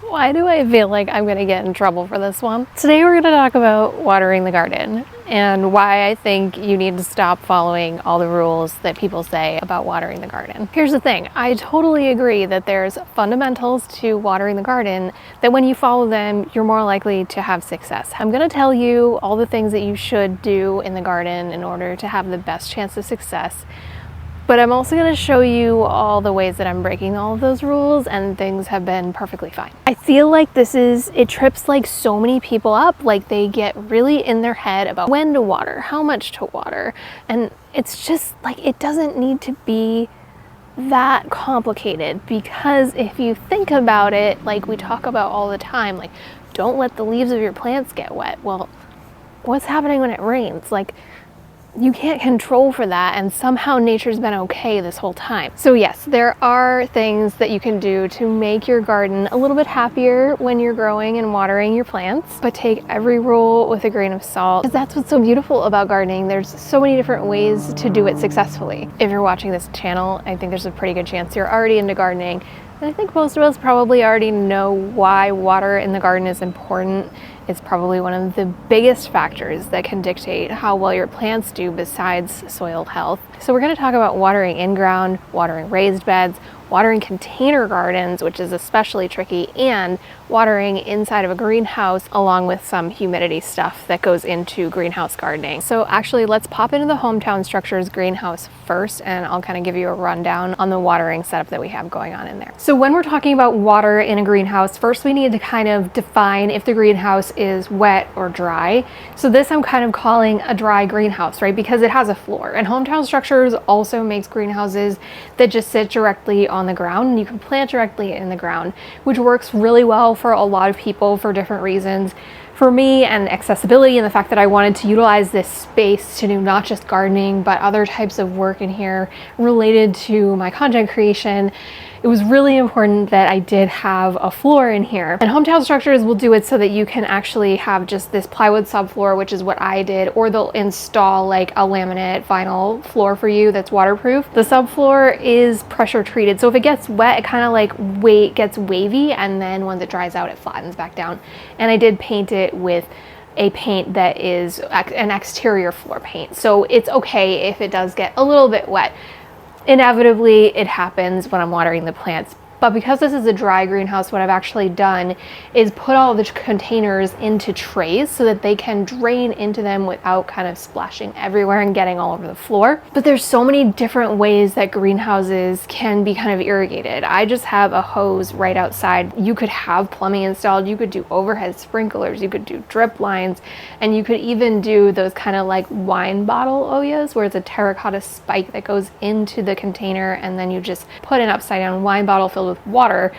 Why do I feel like I'm gonna get in trouble for this one? Today we're gonna talk about watering the garden and why I think you need to stop following all the rules that people say about watering the garden. Here's the thing, I totally agree that there's fundamentals to watering the garden that when you follow them, you're more likely to have success. I'm gonna tell you all the things that you should do in the garden in order to have the best chance of success. But I'm also going to show you all the ways that I'm breaking all of those rules and things have been perfectly fine. I feel like it trips like so many people up, like they get really in their head about when to water, how much to water. And it's just like, it doesn't need to be that complicated, because if you think about it, like we talk about all the time, like don't let the leaves of your plants get wet. Well, what's happening when it rains? Like, you can't control for that, and somehow nature's been okay this whole time. So yes, there are things that you can do to make your garden a little bit happier when you're growing and watering your plants, but take every rule with a grain of salt, because that's what's so beautiful about gardening. There's so many different ways to do it successfully. If you're watching this channel, I think there's a pretty good chance you're already into gardening. And I think most of us probably already know why water in the garden is important. It's probably one of the biggest factors that can dictate how well your plants do besides soil health. So we're going to talk about watering in ground, watering raised beds, watering container gardens, which is especially tricky, and watering inside of a greenhouse, along with some humidity stuff that goes into greenhouse gardening. So actually, let's pop into the Hometown Structures greenhouse first, and I'll kind of give you a rundown on the watering setup that we have going on in there. So when we're talking about water in a greenhouse, first we need to kind of define if the greenhouse is wet or dry. So this I'm kind of calling a dry greenhouse, right? Because it has a floor. And Hometown Structures also makes greenhouses that just sit directly on the ground, and you can plant directly in the ground, which works really well for a lot of people for different reasons. For me, and accessibility, and the fact that I wanted to utilize this space to do not just gardening, but other types of work in here related to my content creation, it was really important that I did have a floor in here. And Hometown Structures will do it so that you can actually have just this plywood subfloor, which is what I did, or they'll install like a laminate vinyl floor for you that's waterproof. The subfloor is pressure treated, so if it gets wet, it kind of like gets wavy, and then once it dries out, it flattens back down. And I did paint it with a paint that is an exterior floor paint, so it's okay if it does get a little bit wet. Inevitably, it happens when I'm watering the plants. But because this is a dry greenhouse, what I've actually done is put all of the containers into trays so that they can drain into them without kind of splashing everywhere and getting all over the floor. But there's so many different ways that greenhouses can be kind of irrigated. I just have a hose right outside. You could have plumbing installed, you could do overhead sprinklers, you could do drip lines, and you could even do those kind of like wine bottle oyas where it's a terracotta spike that goes into the container, and then you just put an upside down wine bottle filled with water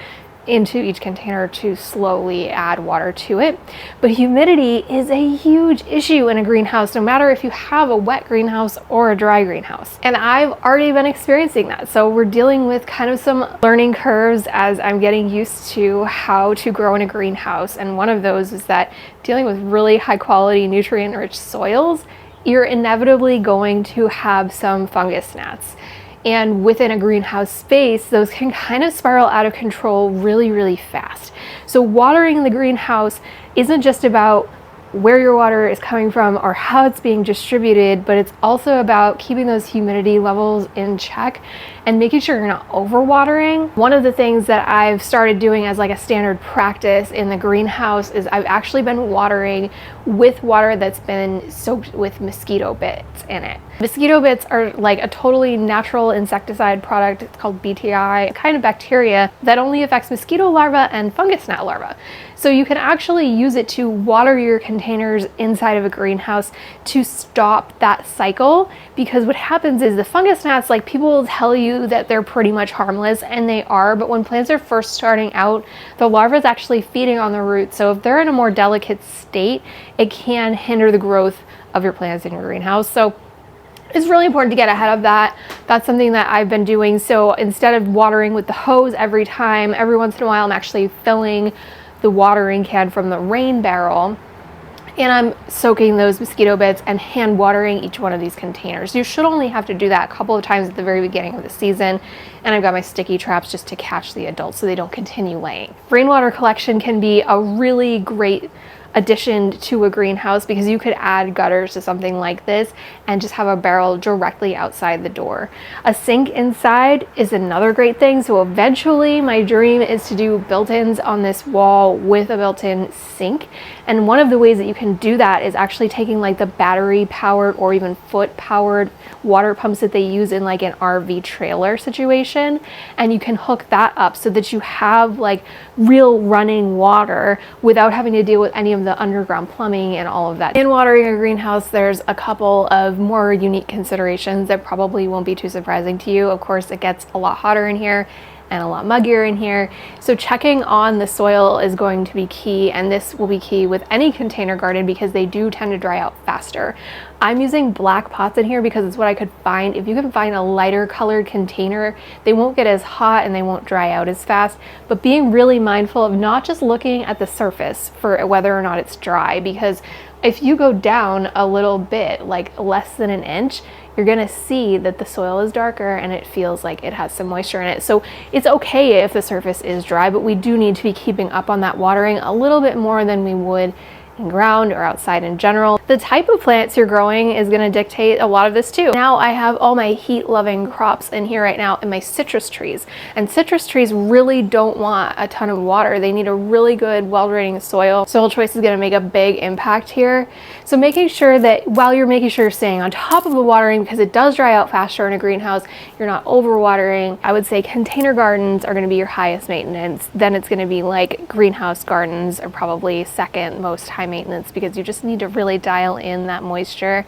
into each container to slowly add water to it. But humidity is a huge issue in a greenhouse, no matter if you have a wet greenhouse or a dry greenhouse. And I've already been experiencing that. So we're dealing with kind of some learning curves as I'm getting used to how to grow in a greenhouse. And one of those is that dealing with really high quality, nutrient rich soils, you're inevitably going to have some fungus gnats. And within a greenhouse space, those can kind of spiral out of control really, really fast. So watering in the greenhouse isn't just about where your water is coming from or how it's being distributed, but it's also about keeping those humidity levels in check and making sure you're not overwatering. One of the things that I've started doing as like a standard practice in the greenhouse is I've actually been watering with water that's been soaked with mosquito bits in it. Mosquito bits are like a totally natural insecticide product. It's called BTI, a kind of bacteria that only affects mosquito larvae and fungus gnat larvae. So you can actually use it to water your containers inside of a greenhouse to stop that cycle, because what happens is the fungus gnats, like people will tell you that they're pretty much harmless, and they are, but when plants are first starting out, the larva is actually feeding on the roots. So if they're in a more delicate state, it can hinder the growth of your plants in your greenhouse. So it's really important to get ahead of that. That's something that I've been doing. So instead of watering with the hose every time, every once in a while I'm actually filling the watering can from the rain barrel and I'm soaking those mosquito bits and hand watering each one of these containers. You should only have to do that a couple of times at the very beginning of the season, and I've got my sticky traps just to catch the adults so they don't continue laying. Rainwater collection can be a really great addition to a greenhouse because you could add gutters to something like this and just have a barrel directly outside the door. A sink inside is another great thing. So eventually my dream is to do built-ins on this wall with a built-in sink. And one of the ways that you can do that is actually taking like the battery powered or even foot powered water pumps that they use in like an RV trailer situation, and you can hook that up so that you have like real running water without having to deal with any of the underground plumbing and all of that. In watering a greenhouse, there's a couple of more unique considerations that probably won't be too surprising to you. Of course, it gets a lot hotter in here and a lot muggier in here. So checking on the soil is going to be key, and this will be key with any container garden because they do tend to dry out faster. I'm using black pots in here because it's what I could find. If you can find a lighter colored container, they won't get as hot and they won't dry out as fast, but being really mindful of not just looking at the surface for whether or not it's dry, because if you go down a little bit, like less than an inch, you're gonna see that the soil is darker and it feels like it has some moisture in it. So it's okay if the surface is dry, but we do need to be keeping up on that watering a little bit more than we would in ground or outside in general. The type of plants you're growing is going to dictate a lot of this too. Now I have all my heat-loving crops in here right now and my citrus trees. And citrus trees really don't want a ton of water. They need a really good, well-draining soil. Soil choice is going to make a big impact here. So making sure that while you're making sure you're staying on top of the watering, because it does dry out faster in a greenhouse, you're not overwatering. I would say container gardens are going to be your highest maintenance. Then it's going to be like greenhouse gardens are probably second most high maintenance because you just need to really dial in that moisture.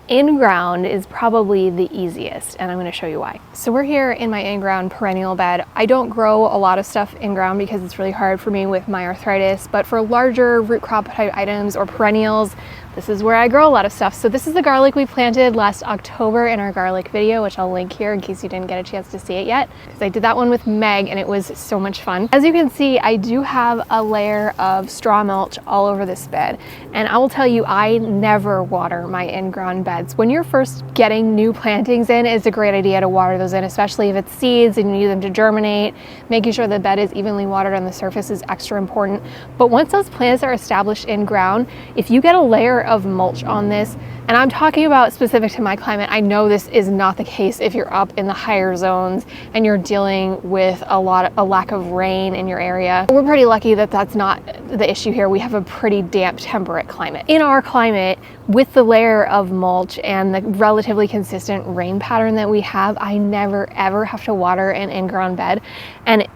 In ground is probably the easiest, and I'm going to show you why. So we're here in my in-ground perennial bed. I don't grow a lot of stuff in ground because it's really hard for me with my arthritis, but for larger root crop type items or perennials, this is where I grow a lot of stuff. So this is the garlic we planted last October in our garlic video, which I'll link here in case you didn't get a chance to see it yet. Because I did that one with Meg and it was so much fun. As you can see, I do have a layer of straw mulch all over this bed. And I will tell you, I never water my in-ground beds. When you're first getting new plantings in, it's a great idea to water those in, especially if it's seeds and you need them to germinate. Making sure the bed is evenly watered on the surface is extra important. But once those plants are established in ground, if you get a layer of mulch on this, and I'm talking about specific to my climate, I know this is not the case if you're up in the higher zones and you're dealing with a lack of rain in your area. We're pretty lucky that that's not the issue here. We have a pretty damp, temperate climate. In our climate, with the layer of mulch and the relatively consistent rain pattern that we have, I never ever have to water an in-ground bed. And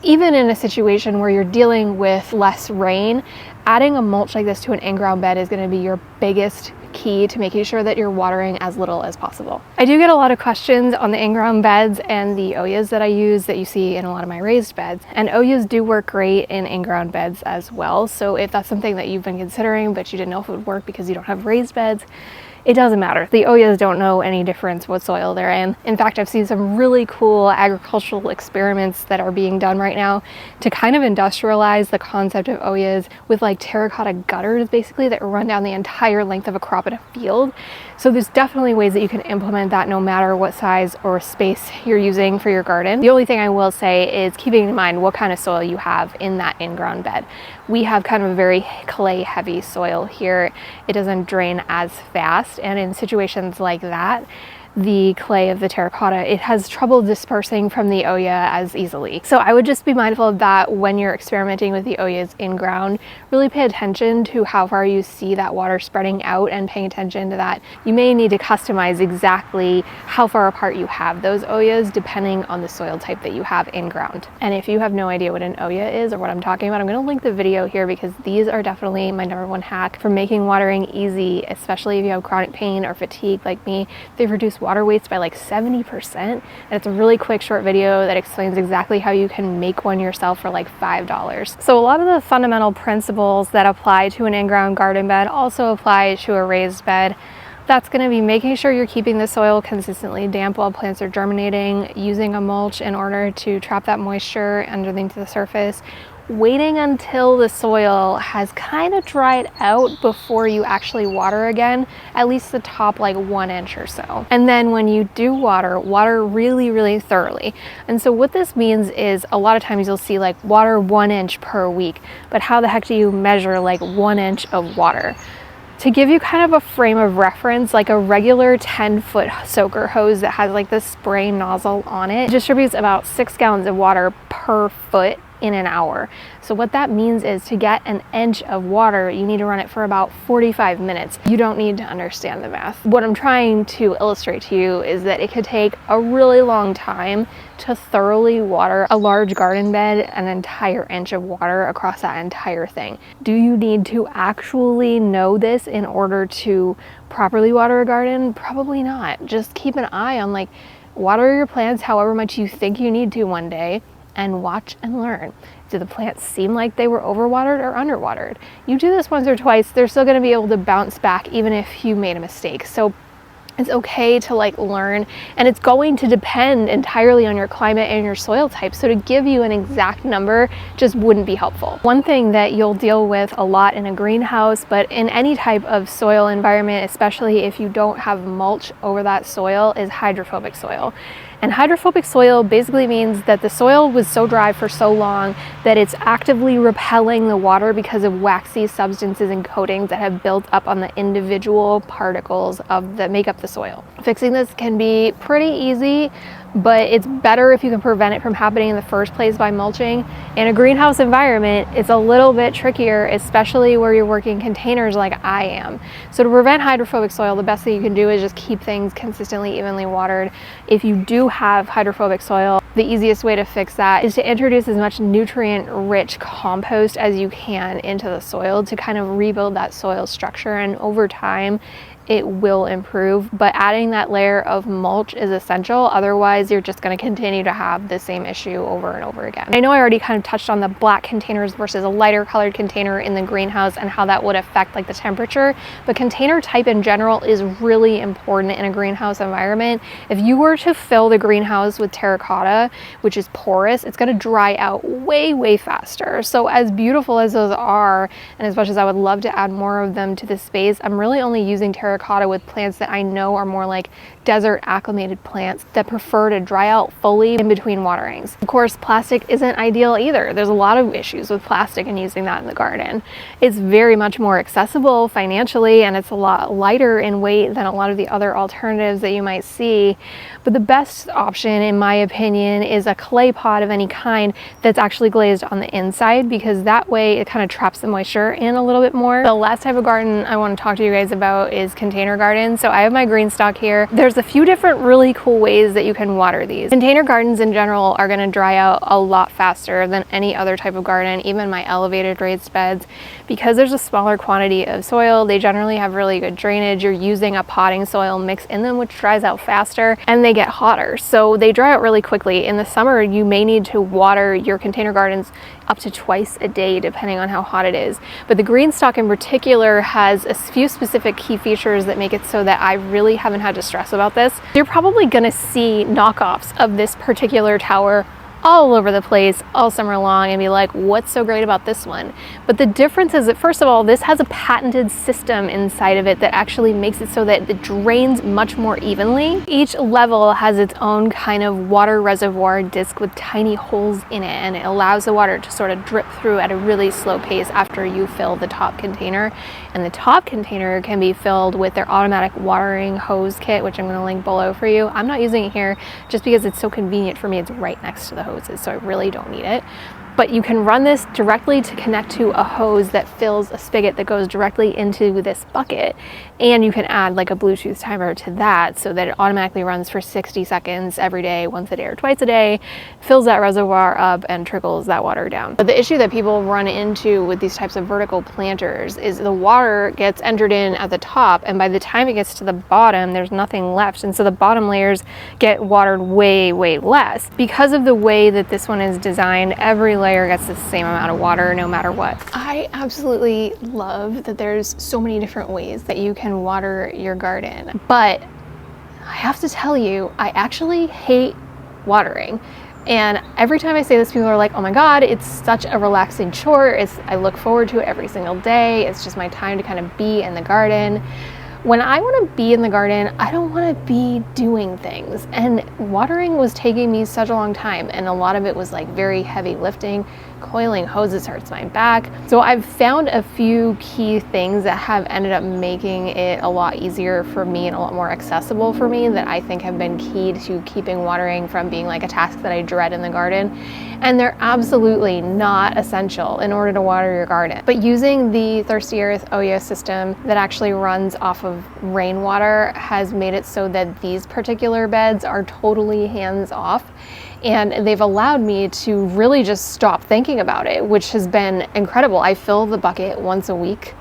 even in a situation where you're dealing with less rain, adding a mulch like this to an in-ground bed is going to be your biggest key to making sure that you're watering as little as possible. I do get a lot of questions on the in-ground beds and the Oyas that I use that you see in a lot of my raised beds. And Oyas do work great in in-ground beds as well. So if that's something that you've been considering but you didn't know if it would work because you don't have raised beds, it doesn't matter. The Oyas don't know any difference what soil they're in. In fact, I've seen some really cool agricultural experiments that are being done right now to kind of industrialize the concept of Oyas with like terracotta gutters basically that run down the entire length of a crop in a field. So there's definitely ways that you can implement that no matter what size or space you're using for your garden. The only thing I will say is keeping in mind what kind of soil you have in that in-ground bed. We have kind of a very clay heavy soil here. It doesn't drain as fast, and in situations like that, the clay of the terracotta, it has trouble dispersing from the Oya as easily. So I would just be mindful of that when you're experimenting with the Oyas in ground. Really pay attention to how far you see that water spreading out and paying attention to that. You may need to customize exactly how far apart you have those Oyas depending on the soil type that you have in ground. And if you have no idea what an Oya is or what I'm talking about, I'm going to link the video here because these are definitely my #1 hack for making watering easy, especially if you have chronic pain or fatigue like me. They've reduced water waste by like 70%, and it's a really quick short video that explains exactly how you can make one yourself for like $5. So a lot of the fundamental principles that apply to an in-ground garden bed also apply to a raised bed. That's going to be making sure you're keeping the soil consistently damp while plants are germinating, using a mulch in order to trap that moisture underneath the surface, waiting until the soil has kind of dried out before you actually water again, at least the top like 1 inch or so. And then when you do water really, really thoroughly. And so what this means is a lot of times you'll see like water 1 inch per week, but how the heck do you measure like 1 inch of water? To give you kind of a frame of reference, like a regular 10-foot soaker hose that has like this spray nozzle on it distributes about 6 gallons of water per foot in an hour. So what that means is to get an inch of water, you need to run it for about 45 minutes. You don't need to understand the math. What I'm trying to illustrate to you is that it could take a really long time to thoroughly water a large garden bed, an entire inch of water across that entire thing. Do you need to actually know this in order to properly water a garden? Probably not. Just keep an eye on like water your plants however much you think you need to one day, and watch and learn. Do the plants seem like they were overwatered or underwatered? You do this once or twice, they're still gonna be able to bounce back even if you made a mistake. So it's okay to like learn, and it's going to depend entirely on your climate and your soil type. So to give you an exact number just wouldn't be helpful. One thing that you'll deal with a lot in a greenhouse, but in any type of soil environment, especially if you don't have mulch over that soil, is hydrophobic soil. And hydrophobic soil basically means that the soil was so dry for so long that it's actively repelling the water because of waxy substances and coatings that have built up on the individual particles that make up the soil. Fixing this can be pretty easy, but it's better if you can prevent it from happening in the first place by mulching. In a greenhouse environment, it's a little bit trickier, especially where you're working containers like I am. So to prevent hydrophobic soil, the best thing you can do is just keep things consistently evenly watered. If you do have hydrophobic soil, the easiest way to fix that is to introduce as much nutrient-rich compost as you can into the soil to kind of rebuild that soil structure, and over time, it will improve. But adding that layer of mulch is essential, otherwise you're just going to continue to have the same issue over and over again. I know I already kind of touched on the black containers versus a lighter colored container in the greenhouse and how that would affect like the temperature, but container type in general is really important in a greenhouse environment. If you were to fill the greenhouse with terracotta, which is porous, it's going to dry out way faster. So as beautiful as those are, and as much as I would love to add more of them to the space, I'm really only using terracotta with plants that I know are more like desert acclimated plants that prefer to dry out fully in between waterings. Of course, plastic isn't ideal either. There's a lot of issues with plastic and using that in the garden. It's very much more accessible financially, and it's a lot lighter in weight than a lot of the other alternatives that you might see. But the best option, in my opinion, is a clay pot of any kind that's actually glazed on the inside, because that way it kind of traps the moisture in a little bit more. The last type of garden I want to talk to you guys about is container gardens. So I have my green stock here. There's a few different really cool ways that you can water these. Container gardens in general are going to dry out a lot faster than any other type of garden, even my elevated raised beds, because there's a smaller quantity of soil. They generally have really good drainage. You're using a potting soil mix in them, which dries out faster, and they get hotter. So they dry out really quickly. In the summer, you may need to water your container gardens up to twice a day, depending on how hot it is. But the green stock in particular has a few specific key features that make it so that I really haven't had to stress about this. You're probably gonna see knockoffs of this particular tower all over the place all summer long and be like, what's so great about this one? But the difference is that, first of all, this has a patented system inside of it that actually makes it so that it drains much more evenly. Each level has its own kind of water reservoir disc with tiny holes in it, and it allows the water to sort of drip through at a really slow pace after you fill the top container. And the top container can be filled with their automatic watering hose kit, which I'm going to link below for you. I'm not using it here just because it's so convenient for me. It's right next to the hoses, so I really don't need it. But you can run this directly to connect to a hose that fills a spigot that goes directly into this bucket. And you can add like a Bluetooth timer to that so that it automatically runs for 60 seconds every day, once a day or twice a day, fills that reservoir up and trickles that water down. But the issue that people run into with these types of vertical planters is the water gets entered in at the top, and by the time it gets to the bottom, there's nothing left. And so the bottom layers get watered way less. Because of the way that this one is designed, every layer gets the same amount of water no matter what. I absolutely love that there's so many different ways that you can water your garden, but I have to tell you, I actually hate watering. And every time I say this, people are like, oh my God, it's such a relaxing chore. I look forward to it every single day. It's just my time to kind of be in the garden. When I want to be in the garden, I don't want to be doing things. And watering was taking me such a long time. And a lot of it was like very heavy lifting. Coiling hoses hurts my back. So I've found a few key things that have ended up making it a lot easier for me and a lot more accessible for me that I think have been key to keeping watering from being like a task that I dread in the garden. And they're absolutely not essential in order to water your garden. But using the Thirsty Earth OYO system that actually runs off of rainwater has made it so that these particular beds are totally hands-off. And they've allowed me to really just stop thinking about it, which has been incredible. I fill the bucket once a week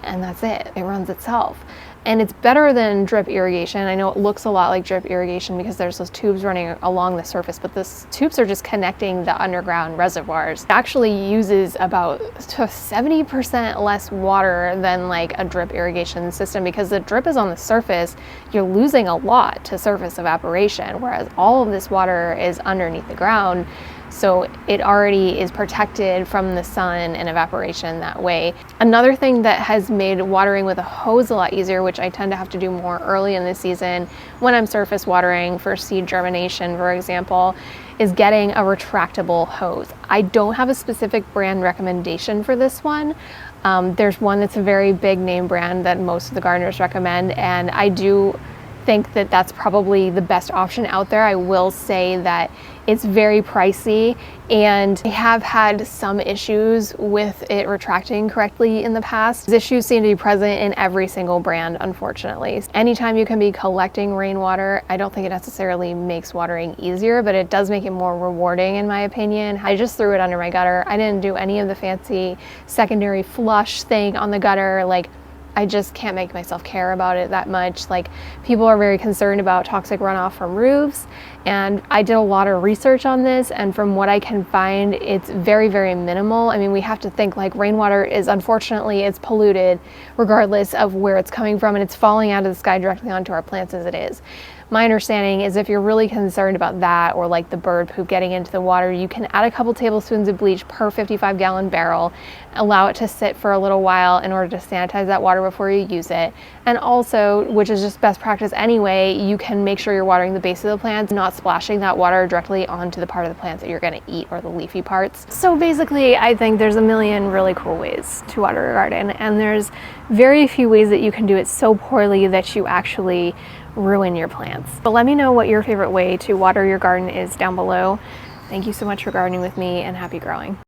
and that's it. It runs itself. And it's better than drip irrigation. I know it looks a lot like drip irrigation because there's those tubes running along the surface, but the tubes are just connecting the underground reservoirs. It actually uses about 70% less water than like a drip irrigation system because the drip is on the surface. You're losing a lot to surface evaporation, whereas all of this water is underneath the ground. So it already is protected from the sun and evaporation that way. Another thing that has made watering with a hose a lot easier, which I tend to have to do more early in the season when I'm surface watering for seed germination, for example, is getting a retractable hose. I don't have a specific brand recommendation for this one. There's one that's a very big name brand that most of the gardeners recommend, and I do think that that's probably the best option out there. I will say that it's very pricey and I have had some issues with it retracting correctly in the past. These issues seem to be present in every single brand, unfortunately. Anytime you can be collecting rainwater, I don't think it necessarily makes watering easier, but it does make it more rewarding in my opinion. I just threw it under my gutter. I didn't do any of the fancy secondary flush thing on the gutter. Like, I just can't make myself care about it that much. Like, people are very concerned about toxic runoff from roofs, and I did a lot of research on this, and from what I can find, it's very, very minimal. I mean, we have to think like rainwater is, unfortunately, it's polluted regardless of where it's coming from, and it's falling out of the sky directly onto our plants as it is. My understanding is if you're really concerned about that, or like the bird poop getting into the water, you can add a couple tablespoons of bleach per 55-gallon barrel, allow it to sit for a little while in order to sanitize that water before you use it. And also, which is just best practice anyway, you can make sure you're watering the base of the plants, not splashing that water directly onto the part of the plants that you're going to eat, or the leafy parts. So basically, I think there's a million really cool ways to water your garden, and there's very few ways that you can do it so poorly that you actually ruin your plants. But let me know what your favorite way to water your garden is down below. Thank you so much for gardening with me, and happy growing.